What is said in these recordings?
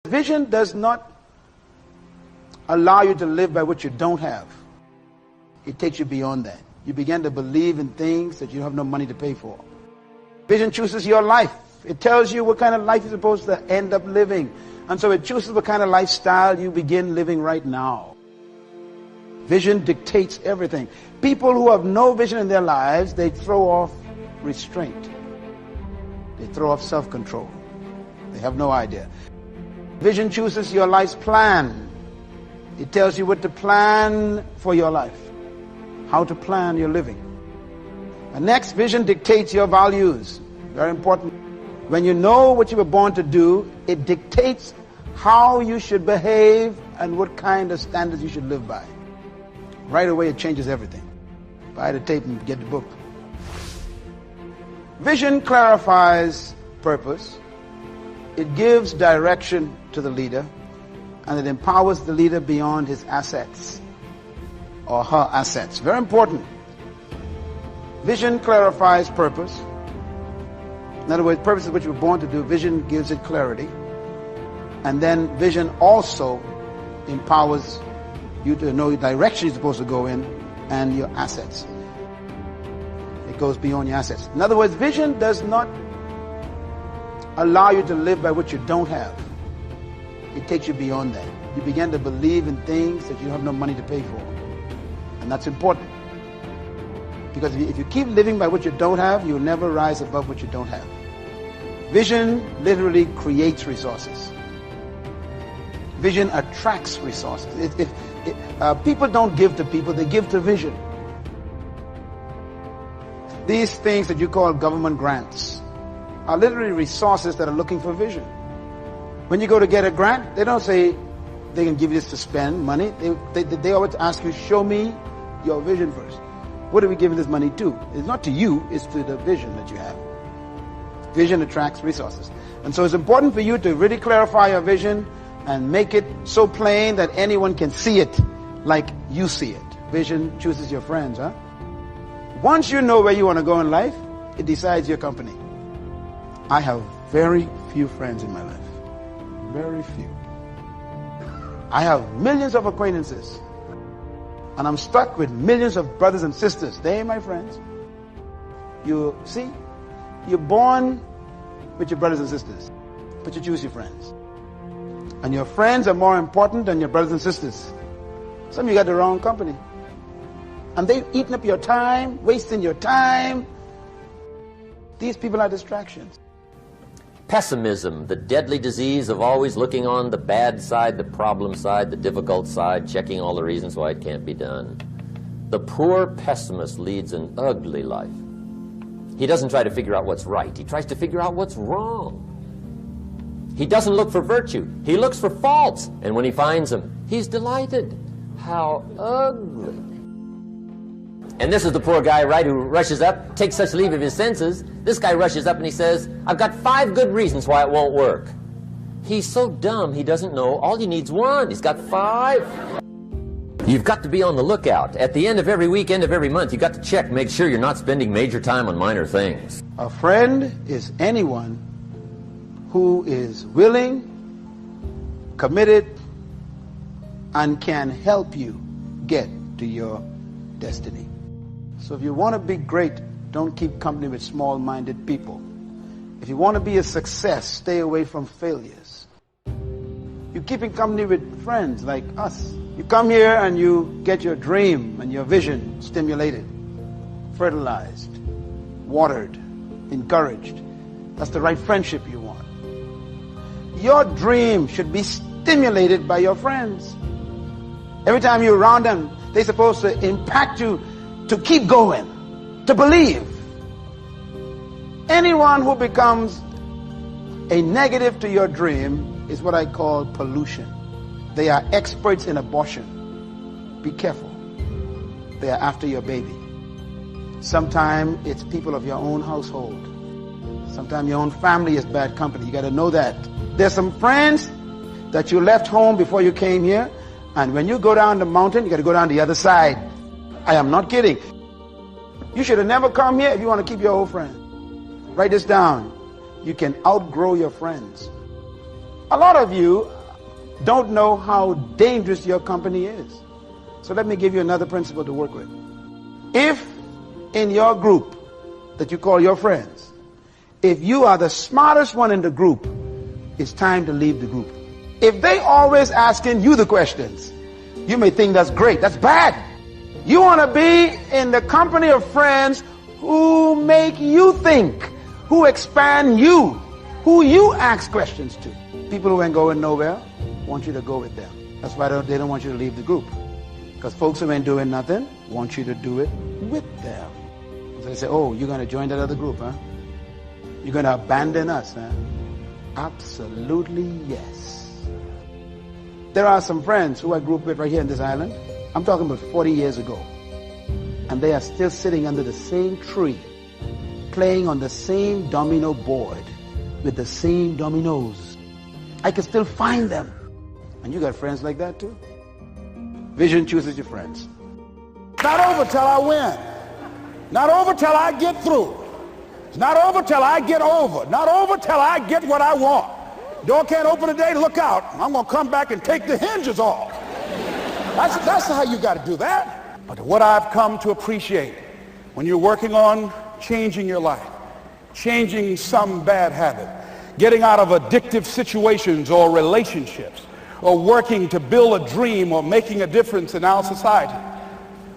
Vision does not allow you to live by what you don't have. It takes you beyond that. You begin to believe in things that you have no money to pay for. Vision chooses your life. It tells you what kind of life you're supposed to end up living. And so it chooses what kind of lifestyle you begin living right now. Vision dictates everything. People who have no vision in their lives, they throw off restraint. They throw off self-control. They have no idea. Vision chooses your life's plan. It tells you what to plan for your life, how to plan your living. And next, vision dictates your values. Very important. When you know what you were born to do, it dictates how you should behave and what kind of standards you should live by. Right away, it changes everything. Buy the tape and get the book. Vision clarifies purpose. It gives direction to the leader, and it empowers the leader beyond his assets or her assets. Very important. Vision clarifies purpose. In other words, purpose is what you were born to do. Vision gives it clarity. And then vision also empowers you to know the direction you're supposed to go in and your assets. It goes beyond your assets. In other words, vision does not allow you to live by what you don't have. It takes you beyond that. You begin to believe in things that you have no money to pay for. And that's important. Because if you keep living by what you don't have, you'll never rise above what you don't have. Vision literally creates resources. Vision attracts resources. People don't give to people, they give to vision. These things that you call government grants are literally resources that are looking for vision. When you go to get a grant, they don't say they can give you this to spend money. They always ask you, show me your vision first. What are we giving this money to? It's not to you, it's to the vision that you have. Vision attracts resources. And so it's important for you to really clarify your vision and make it so plain that anyone can see it like you see it. Vision chooses your friends, huh? Once you know where you want to go in life, it decides your company. I have very few friends in my life. Very few. I have millions of acquaintances. And I'm stuck with millions of brothers and sisters. They ain't my friends. You see, you're born with your brothers and sisters, but you choose your friends. And your friends are more important than your brothers and sisters. Some of you got the wrong company. And they've eaten up your time, wasting your time. These people are distractions. Pessimism, the deadly disease of always looking on the bad side, the problem side, the difficult side, checking all the reasons why it can't be done. The poor pessimist leads an ugly life. He doesn't try to figure out what's right. He tries to figure out what's wrong. He doesn't look for virtue. He looks for faults. And when he finds them, he's delighted. How ugly. And this is the poor guy, right, who rushes up, takes such leave of his senses. This guy rushes up and he says, I've got 5 good reasons why it won't work. He's so dumb he doesn't know all he needs 1. He's got 5. You've got to be on the lookout. At the end of every week, end of every month, you've got to check, make sure you're not spending major time on minor things. A friend is anyone who is willing, committed, and can help you get to your destiny. So if you want to be great, don't keep company with small-minded people. If you want to be a success, stay away from failures. You're keeping company with friends like us. You come here and you get your dream and your vision stimulated, fertilized, watered, encouraged. That's the right friendship you want. Your dream should be stimulated by your friends. Every time you're around them, they're supposed to impact you to keep going, to believe. Anyone who becomes a negative to your dream is what I call pollution. They are experts in abortion. Be careful. They are after your baby. Sometimes it's people of your own household. Sometimes your own family is bad company. You got to know that. There's some friends that you left home before you came here, and when you go down the mountain, you got to go down the other side. I am not kidding. You should have never come here if you want to keep your old friends. Write this down. You can outgrow your friends. A lot of you don't know how dangerous your company is. So let me give you another principle to work with. If in your group that you call your friends, if you are the smartest one in the group, it's time to leave the group. If they always asking you the questions, you may think that's great. That's bad. You want to be in the company of friends who make you think, who expand you, who you ask questions to. People who ain't going nowhere want you to go with them. That's why they don't want you to leave the group. Because folks who ain't doing nothing want you to do it with them. So they say, oh, you're going to join that other group, huh? You're going to abandon us, huh? Absolutely yes. There are some friends who I grew up with right here in this island. I'm talking about 40 years ago. And they are still sitting under the same tree, playing on the same domino board with the same dominoes. I can still find them. And you got friends like that too? Vision chooses your friends. Not over till I win. Not over till I get through. It's not over till I get over. Not over till I get what I want. Door can't open today, look out. I'm going to come back and take the hinges off. That's how you got to do that. But what I've come to appreciate when you're working on changing your life, changing some bad habit, getting out of addictive situations or relationships, or working to build a dream or making a difference in our society,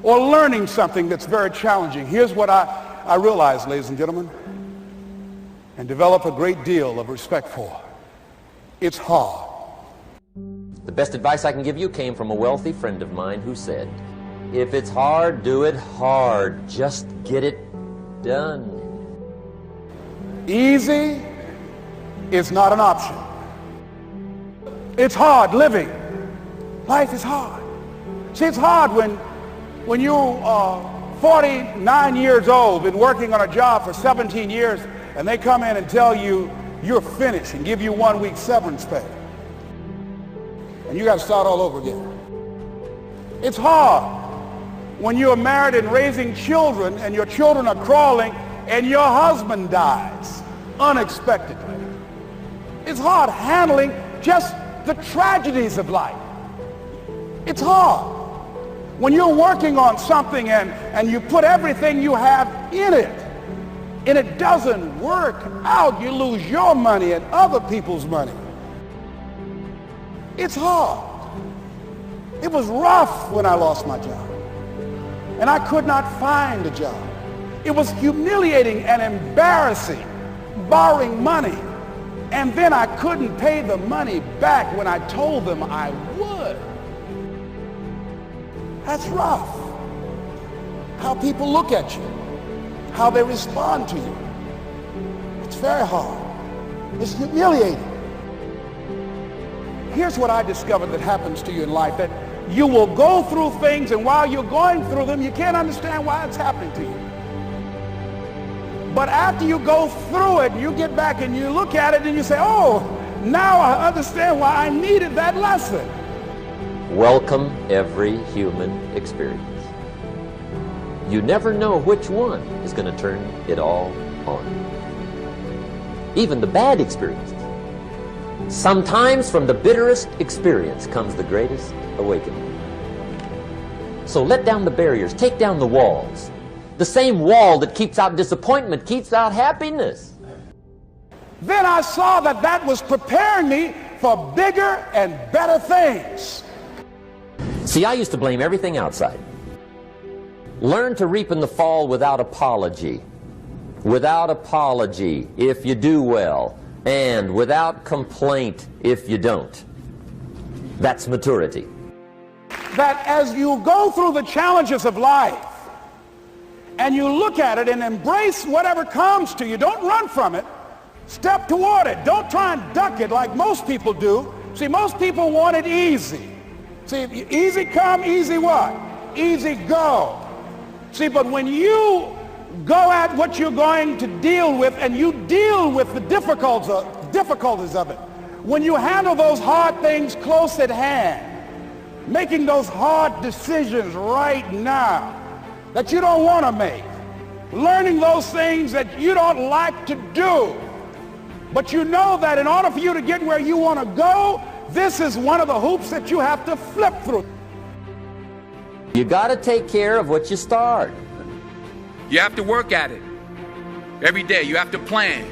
or learning something that's very challenging. Here's what I realize, ladies and gentlemen, and develop a great deal of respect for. It's hard. The best advice I can give you came from a wealthy friend of mine who said, if it's hard, do it hard. Just get it done. Easy is not an option. It's hard living. Life is hard. See, it's hard when you are 49 years old, been working on a job for 17 years, and they come in and tell you you're finished and give you 1 week severance pay. And you got to start all over again. It's hard when you're married and raising children and your children are crawling and your husband dies unexpectedly. It's hard handling just the tragedies of life. It's hard when you're working on something and you put everything you have in it and it doesn't work out. You lose your money and other people's money. It's hard. It was rough when I lost my job and I could not find a job. It was humiliating and embarrassing, borrowing money, and then I couldn't pay the money back when I told them I would. That's rough. How people look at you, how they respond to you. It's very hard. It's humiliating. Here's what I discovered that happens to you in life, that you will go through things, and while you're going through them, you can't understand why it's happening to you. But after you go through it, you get back and you look at it and you say, oh, now I understand why I needed that lesson. Welcome every human experience. You never know which one is going to turn it all on. Even the bad experiences. Sometimes from the bitterest experience comes the greatest awakening. So let down the barriers, take down the walls. The same wall that keeps out disappointment keeps out happiness. Then I saw that that was preparing me for bigger and better things. See, I used to blame everything outside. Learn to reap in the fall without apology. Without apology if you do well, and without complaint if you don't. That's maturity. That as you go through the challenges of life, and you look at it and embrace whatever comes to you, don't run from it. Step toward it. Don't try and duck it like most people do. See, most people want it easy. See, easy come, easy what? Easy go. See, but when you go at what you're going to deal with and you deal with the difficulties of it, when you handle those hard things close at hand, making those hard decisions right now that you don't want to make, learning those things that you don't like to do, but you know that in order for you to get where you want to go, This is one of the hoops that you have to flip through. You got to take care of what you start. You have to work at it every day. You have to plan.